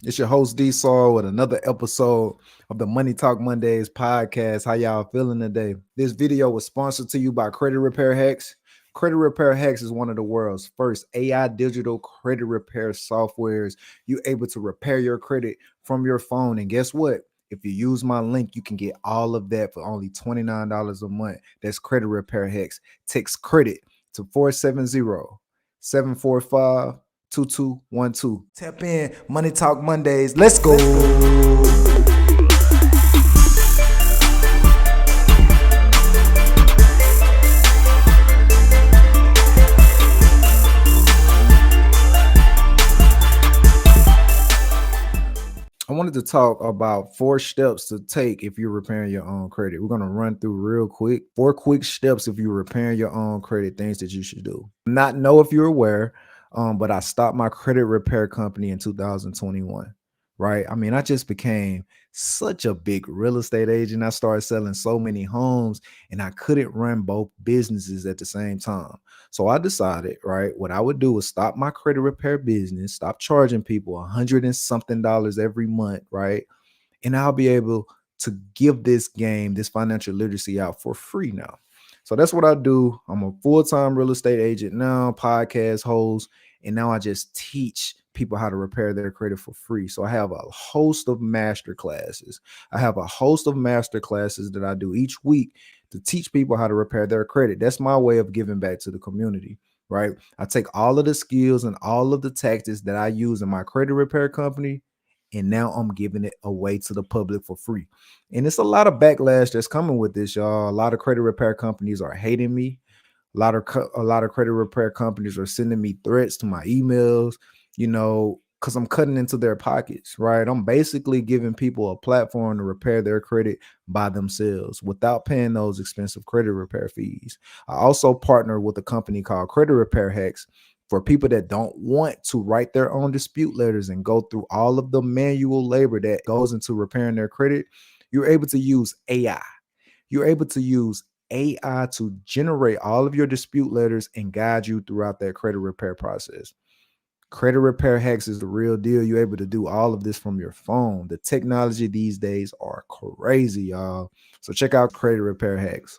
It's your host D-Saw with another episode of the Money Talk Mondays podcast. How y'all feeling today? This video was sponsored to you by Credit Repair Hacks. Credit Repair Hacks is one of the world's first AI digital credit repair softwares. You're able to repair your credit from your phone. And guess what? If you use my link, you can get all of that for only $29 a month. That's Credit Repair Hacks. Text credit to 470-745-2212. Tap in Money Talk Mondays. Let's go. I wanted to talk about 4 steps to take if you're repairing your own credit. We're going to run through real quick. 4 quick steps if you're repairing your own credit, things that you should do. Not know if you're aware, but I stopped my credit repair company in 2021, right? I mean, I just became such a big real estate agent. I started selling so many homes and I couldn't run both businesses at the same time. So I decided, right, what I would do was stop my credit repair business, stop charging people $100 and something every month, right? And I'll be able to give this game, this financial literacy out for free now. So that's what I do. I'm a full-time real estate agent now, podcast host, and now I just teach people how to repair their credit for free. So I have a host of master classes. I have a host of master classes that I do each week to teach people how to repair their credit. That's my way of giving back to the community, right? I take all of the skills and all of the tactics that I use in my credit repair company, and now I'm giving it away to the public for free. And it's a lot of backlash that's coming with this, y'all. A lot of credit repair companies are hating me. A lot of credit repair companies are sending me threats to my emails, because I'm cutting into their pockets, right? I'm basically giving people a platform to repair their credit by themselves without paying those expensive credit repair fees. I also partner with a company called Credit Repair Hacks for people that don't want to write their own dispute letters and go through all of the manual labor that goes into repairing their credit. You're able to use AI. You're able to use AI to generate all of your dispute letters and guide you throughout that credit repair process. Credit Repair Hacks is the real deal. You're able to do all of this from your phone. The technology these days are crazy, y'all. So check out Credit Repair Hacks.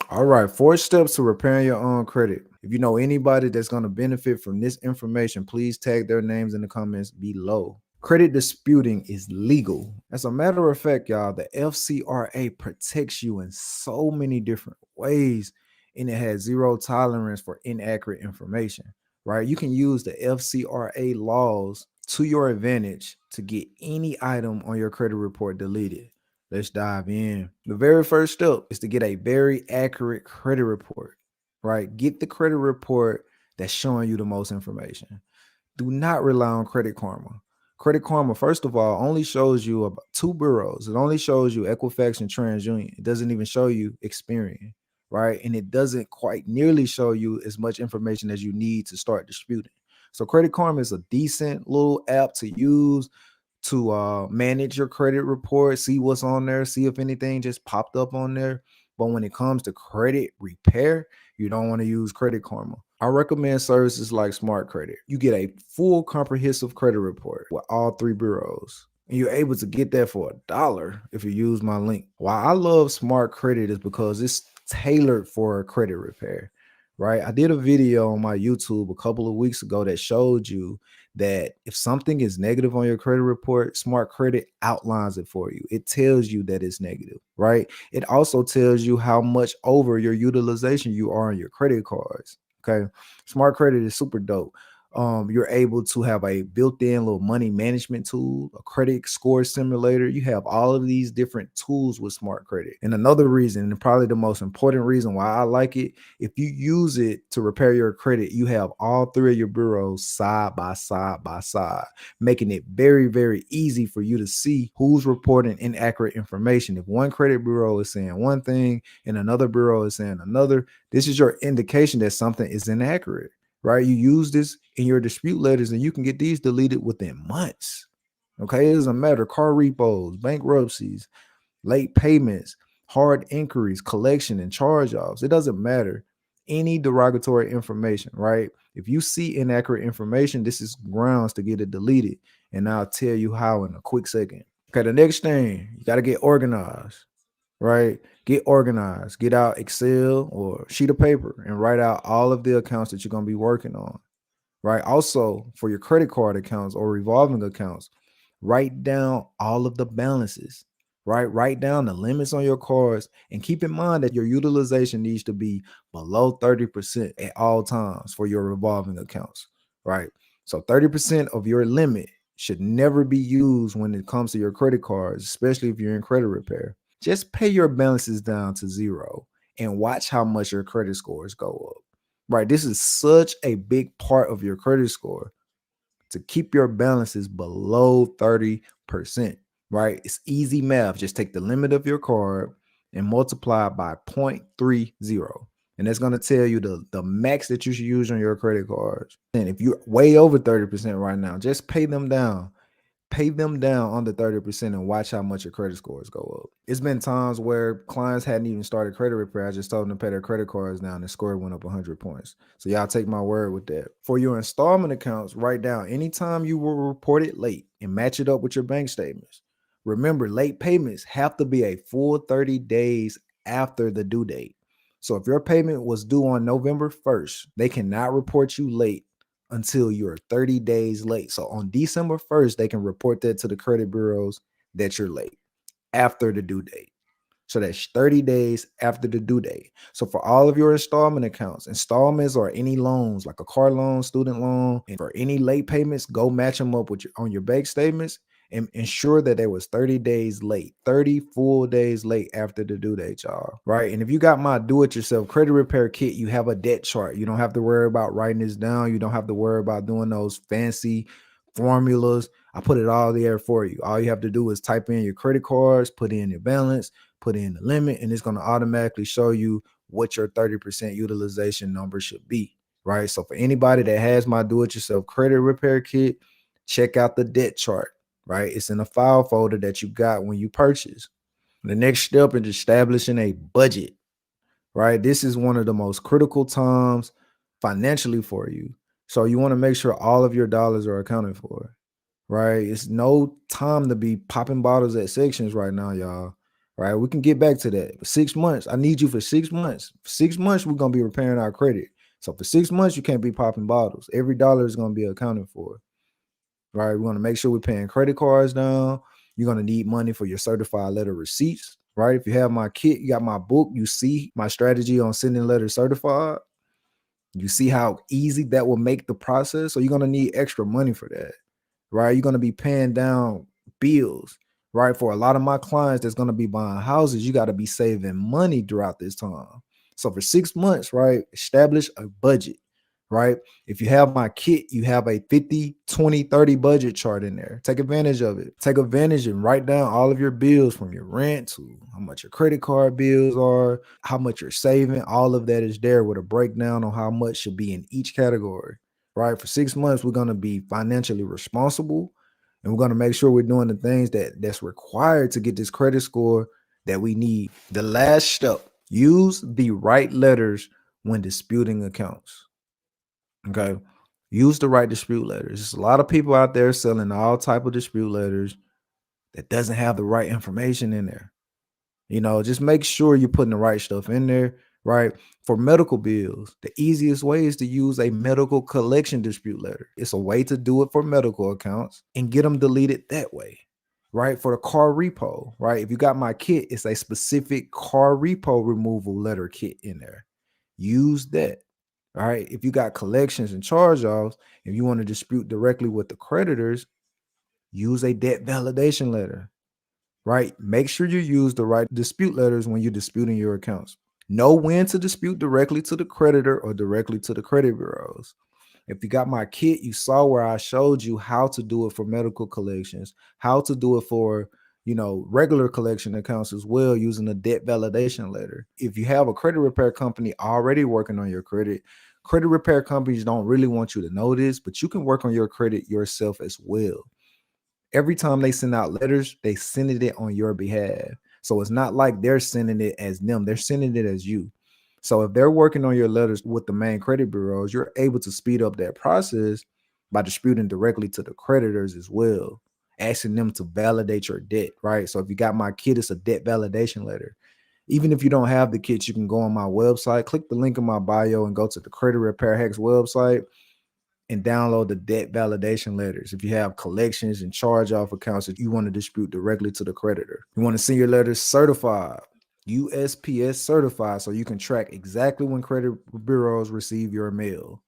All right, 4 steps to repairing your own credit. If you know anybody that's going to benefit from this information, please tag their names in the comments below. Credit disputing is legal. As a matter of fact, y'all, the FCRA protects you in so many different ways, and it has zero tolerance for inaccurate information, right? You can use the FCRA laws to your advantage to get any item on your credit report deleted. Let's dive in. The very first step is to get a very accurate credit report, right? Get the credit report that's showing you the most information. Do not rely on Credit Karma. Credit Karma, first of all, only shows you about 2 bureaus. It only shows you Equifax and TransUnion. It doesn't even show you Experian, right? And it doesn't quite nearly show you as much information as you need to start disputing. So Credit Karma is a decent little app to use to manage your credit report, see what's on there, see if anything just popped up on there. But when it comes to credit repair, you don't want to use Credit Karma. I recommend services like Smart Credit. You get a full comprehensive credit report with all 3 bureaus. And you're able to get that for $1 if you use my link. Why I love Smart Credit is because it's tailored for credit repair, right? I did a video on my YouTube a couple of weeks ago that showed you that if something is negative on your credit report, Smart Credit outlines it for you. It tells you that it's negative, right? It also tells you how much over your utilization you are on your credit cards. Okay. Smart Credit is super dope. You're able to have a built-in little money management tool, a credit score simulator. You have all of these different tools with Smart Credit. And another reason, and probably the most important reason why I like it, if you use it to repair your credit, you have all 3 of your bureaus side by side, making it very, very easy for you to see who's reporting inaccurate information. If one credit bureau is saying one thing and another bureau is saying another, this is your indication that something is inaccurate. Right? You use this in your dispute letters and you can get these deleted within months. Okay. It doesn't matter. Car repos, bankruptcies, late payments, hard inquiries, collection, and charge offs. It doesn't matter. any derogatory information, right? If you see inaccurate information, this is grounds to get it deleted. And I'll tell you how in a quick second. Okay, the next thing, you got to get organized, right? Get organized. Get out Excel or sheet of paper and write out all of the accounts that you're going to be working on, right? Also, for your credit card accounts or revolving accounts, write down all of the balances, right? Write down the limits on your cards and keep in mind that your utilization needs to be below 30% at all times for your revolving accounts, right? So 30% of your limit should never be used when it comes to your credit cards, especially if you're in credit repair. Just pay your balances down to zero and watch how much your credit scores go up. Right. This is such a big part of your credit score to keep your balances below 30%. Right. It's easy math. Just take the limit of your card and multiply it by 0.30. And that's going to tell you the max that you should use on your credit cards. And if you're way over 30% right now, just pay them down. Pay them down under 30% and watch how much your credit scores go up. It's been times where clients hadn't even started credit repair. I just told them to pay their credit cards down and score went up 100 points. So y'all take my word with that. For your installment accounts, write down anytime you were reported late and match it up with your bank statements. Remember, late payments have to be a full 30 days after the due date. So if your payment was due on November 1st, they cannot report you late until you're 30 days late. So on December 1st, they can report that to the credit bureaus that you're late after the due date. So that's 30 days after the due date. So for all of your installment accounts, installments or any loans like a car loan, student loan, and for any late payments, go match them up with on your bank statements and ensure that they was 30 days late, 30 full days late after the due date, y'all. Right. And if you got my do-it-yourself credit repair kit, you have a debt chart. You don't have to worry about writing this down. You don't have to worry about doing those fancy formulas. I put it all there for you. All you have to do is type in your credit cards, put in your balance, put in the limit, and it's going to automatically show you what your 30% utilization number should be. Right. So for anybody that has my do-it-yourself credit repair kit, check out the debt chart. Right. It's in a file folder that you got when you purchase. The next step is establishing a budget. Right. This is one of the most critical times financially for you. So you want to make sure all of your dollars are accounted for. Right. It's no time to be popping bottles at sections right now, y'all. Right. We can get back to that. For 6 months, I need you for 6 months. For 6 months, we're going to be repairing our credit. So for 6 months, you can't be popping bottles. Every dollar is going to be accounted for. Right. We're going to make sure we're paying credit cards down. You're going to need money for your certified letter receipts. Right. If you have my kit, you got my book, you see my strategy on sending letters certified. You see how easy that will make the process. So you're going to need extra money for that. Right. You're going to be paying down bills. Right. For a lot of my clients that's going to be buying houses, you got to be saving money throughout this time. So for 6 months, right, establish a budget. Right. If you have my kit, you have a 50, 20, 30 budget chart in there. Take advantage of it. Take advantage and write down all of your bills from your rent to how much your credit card bills are, how much you're saving. All of that is there with a breakdown on how much should be in each category. Right. For 6 months, we're going to be financially responsible and we're going to make sure we're doing the things that's required to get this credit score that we need. The last step, use the right letters when disputing accounts. Okay. Use the right dispute letters. There's a lot of people out there selling all type of dispute letters that doesn't have the right information in there. Just make sure you're putting the right stuff in there, right? For medical bills, the easiest way is to use a medical collection dispute letter. It's a way to do it for medical accounts and get them deleted that way, right? For the car repo, right? If you got my kit, it's a specific car repo removal letter kit in there. Use that. All right. If you got collections and charge-offs, if you want to dispute directly with the creditors, use a debt validation letter. Right. Make sure you use the right dispute letters when you're disputing your accounts. Know when to dispute directly to the creditor or directly to the credit bureaus. If you got my kit, you saw where I showed you how to do it for medical collections, how to do it for regular collection accounts as well, using a debt validation letter. If you have a credit repair company already working on your credit repair companies don't really want you to know this, but you can work on your credit yourself as well. Every time they send out letters, they send it on your behalf. So it's not like they're sending it as them. They're sending it as you. So if they're working on your letters with the main credit bureaus, you're able to speed up that process by disputing directly to the creditors as well, asking them to validate your debt, right? So if you got my kit, it's a debt validation letter. Even if you don't have the kit, you can go on my website, click the link in my bio and go to the Credit Repair Hacks website and download the debt validation letters. If you have collections and charge off accounts that you want to dispute directly to the creditor, you want to send your letters certified, USPS certified, so you can track exactly when credit bureaus receive your mail.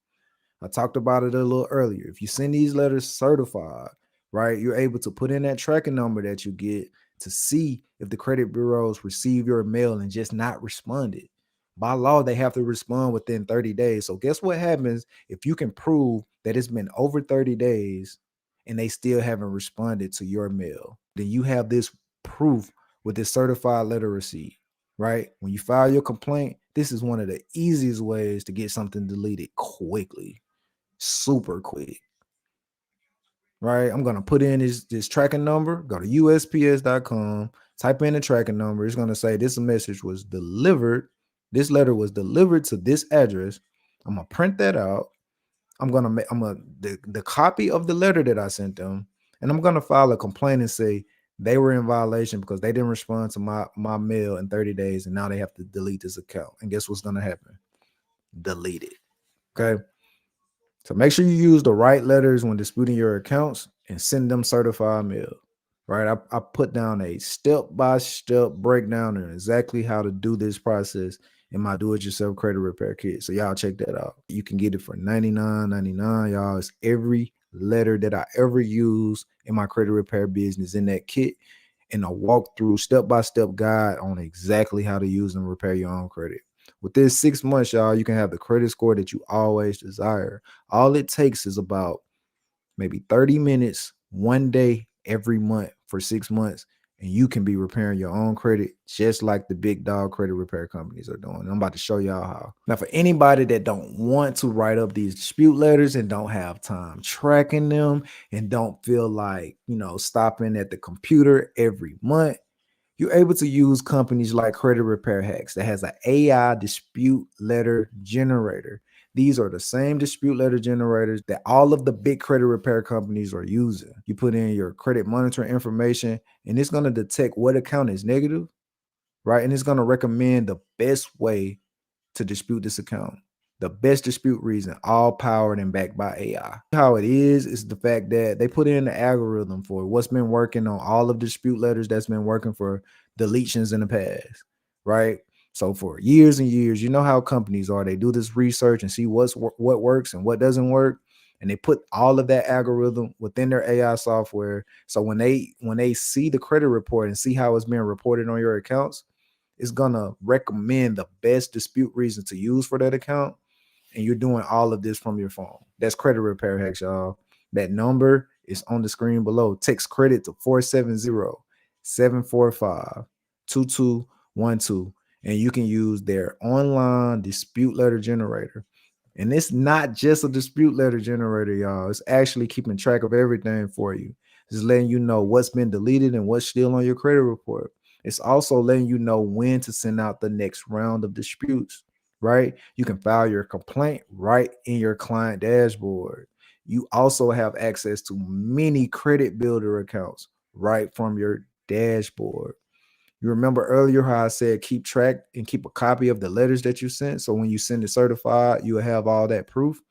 I talked about it a little earlier. If you send these letters certified, right, you're able to put in that tracking number that you get to see if the credit bureaus receive your mail and just not responded. By law, they have to respond within 30 days. So guess what happens if you can prove that it's been over 30 days and they still haven't responded to your mail? Then you have this proof with this certified letter receipt, right? When you file your complaint, this is one of the easiest ways to get something deleted quickly, super quick, right? I'm going to put in this tracking number, go to USPS.com, type in the tracking number. It's going to say this message was delivered. This letter was delivered to this address. I'm going to print that out. I'm going to make the copy of the letter that I sent them, and I'm going to file a complaint and say they were in violation because they didn't respond to my mail in 30 days, and now they have to delete this account. And guess what's going to happen? Delete it. Okay. So make sure you use the right letters when disputing your accounts and send them certified mail. Right. I put down a step-by-step breakdown on exactly how to do this process in my do-it-yourself credit repair kit. So y'all check that out. You can get it for $99.99. Y'all, it's every letter that I ever use in my credit repair business in that kit, and a walkthrough step-by-step guide on exactly how to use and repair your own credit. Within 6 months, y'all, you can have the credit score that you always desire. All it takes is about maybe 30 minutes, one day every month for 6 months, and you can be repairing your own credit just like the big dog credit repair companies are doing. I'm about to show y'all how. Now, for anybody that don't want to write up these dispute letters and don't have time tracking them and don't feel like, stopping at the computer every month, you're able to use companies like Credit Repair Hacks that has an AI dispute letter generator. These are the same dispute letter generators that all of the big credit repair companies are using. You put in your credit monitoring information, and it's going to detect what account is negative, right? And it's going to recommend the best way to dispute this account. The best dispute reason, all powered and backed by AI. How it is the fact that they put in the algorithm for what's been working on all of the dispute letters that's been working for deletions in the past, right? So for years and years, you know how companies are. They do this research and see what works and what doesn't work, and they put all of that algorithm within their AI software. So when they see the credit report and see how it's being reported on your accounts, it's gonna recommend the best dispute reason to use for that account. And you're doing all of this from your phone. That's Credit Repair Hacks, y'all. That number is on the screen below. Text credit to 470-745-2212, and you can use their online dispute letter generator. And it's not just a dispute letter generator, y'all. It's actually keeping track of everything for you. It's letting you know what's been deleted and what's still on your credit report. It's also letting you know when to send out the next round of disputes, right? You can file your complaint right in your client dashboard. You also have access to many credit builder accounts right from your dashboard. You remember earlier how I said keep track and keep a copy of the letters that you sent. So when you send it certified, you'll have all that proof.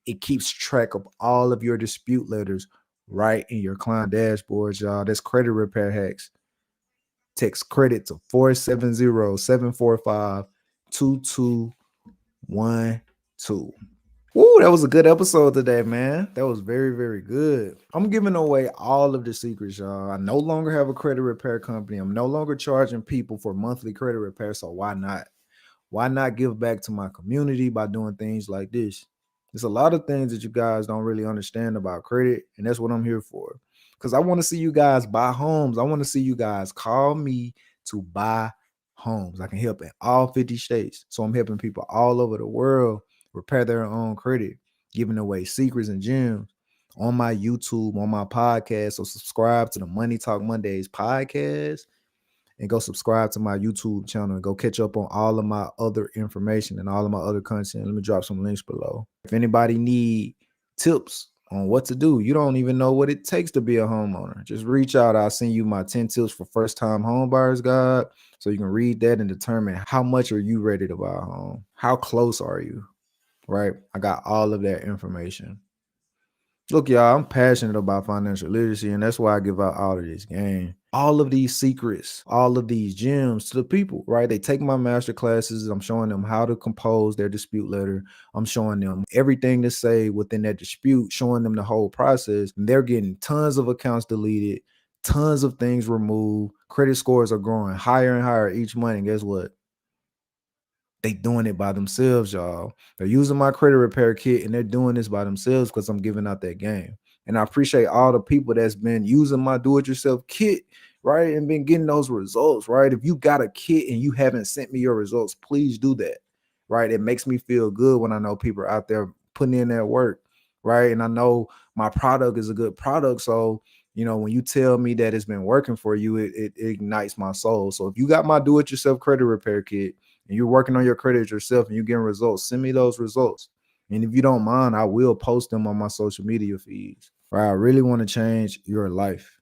It keeps track of all of your dispute letters right in your client dashboard, y'all. That's Credit Repair Hacks. Text credit to 470-745-2212. Woo, that was a good episode today, man. That was very, very good. I'm giving away all of the secrets, y'all. I no longer have a credit repair company. I'm no longer charging people for monthly credit repair, so why not? Why not give back to my community by doing things like this? There's a lot of things that you guys don't really understand about credit, and that's what I'm here for. Because I want to see you guys buy homes. I want to see you guys call me to buy homes. I can help in all 50 states. So I'm helping people all over the world repair their own credit, giving away secrets and gems on my YouTube, on my podcast. So subscribe to the Money Talk Mondays podcast and go subscribe to my YouTube channel and go catch up on all of my other information and all of my other content. Let me drop some links below. If anybody need tips on what to do, you don't even know what it takes to be a homeowner, just reach out. I'll send you my 10 tips for first time home buyers guide, so you can read that and determine how much are you ready to buy a home, how close are you, right? I got all of that information. Look, y'all, I'm passionate about financial literacy, and that's why I give out all of this game, all of these secrets, all of these gems to the people, right? They take my master classes. I'm showing them how to compose their dispute letter. I'm showing them everything to say within that dispute, showing them the whole process. And they're getting tons of accounts deleted, tons of things removed. Credit scores are growing higher and higher each month. And guess what? They doing it by themselves, y'all. They're using my credit repair kit, and they're doing this by themselves because I'm giving out that game. And I appreciate all the people that's been using my do-it-yourself kit, right, and been getting those results, right? If you got a kit and you haven't sent me your results, please do that, right? It makes me feel good when I know people are out there putting in that work, right? And I know my product is a good product, so when you tell me that it's been working for you, it ignites my soul. So if you got my do-it-yourself credit repair kit, and you're working on your credit yourself and you're getting results, send me those results. And if you don't mind, I will post them on my social media feeds. Right? I really want to change your life.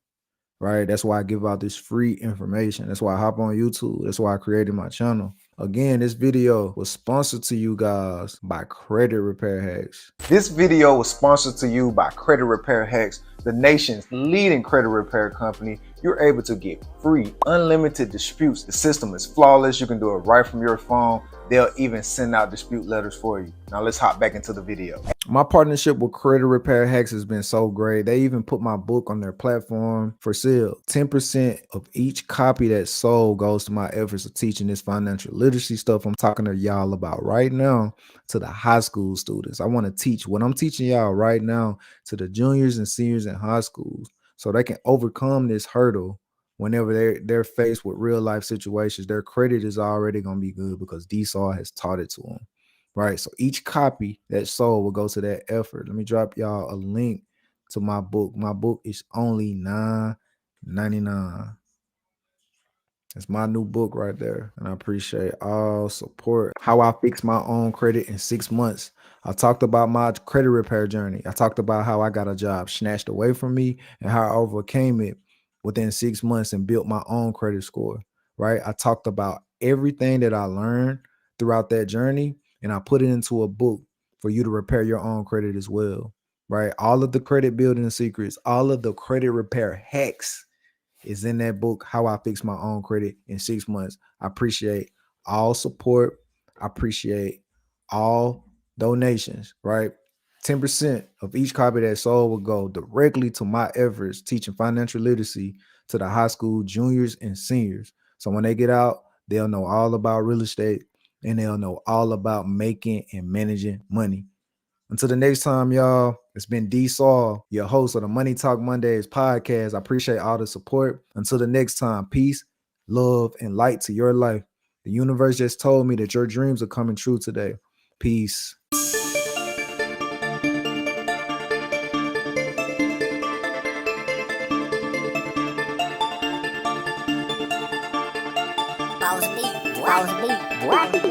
Right? That's why I give out this free information. That's why I hop on YouTube. That's why I created my channel. Again, this video was sponsored to you guys by Credit Repair Hacks. This video was sponsored to you by Credit Repair Hacks, the nation's leading credit repair company. You're able to get free, unlimited disputes. The system is flawless. You can do it right from your phone. They'll even send out dispute letters for you. Now let's hop back into the video. My partnership with Credit Repair Hacks has been so great. They even put my book on their platform for sale. 10% of each copy that's sold goes to my efforts of teaching this financial literacy stuff I'm talking to y'all about right now to the high school students. I want to teach what I'm teaching y'all right now to the juniors and seniors in high schools, so they can overcome this hurdle whenever they're faced with real life situations. Their credit is already going to be good because DSA has taught it to them, right? So each copy that's sold will go to that effort. Let me drop y'all a link to my book. My book is only $9.99. It's my new book right there. And I appreciate all support. How I fixed my own credit in 6 months. I talked about my credit repair journey. I talked about how I got a job snatched away from me and how I overcame it within 6 months and built my own credit score, right? I talked about everything that I learned throughout that journey, and I put it into a book for you to repair your own credit as well, right? All of the credit building secrets, all of the credit repair hacks is in that book, How I Fix My Own Credit in 6 months. I appreciate all support. I appreciate all donations, right? 10% of each copy that sold will go directly to my efforts teaching financial literacy to the high school juniors and seniors. So when they get out, they'll know all about real estate and they'll know all about making and managing money. Until the next time, y'all, it's been D Saul, your host of the Money Talk Mondays podcast. I appreciate all the support. Until the next time, peace, love, and light to your life. The universe just told me that your dreams are coming true today. Peace. Boss beat, boy.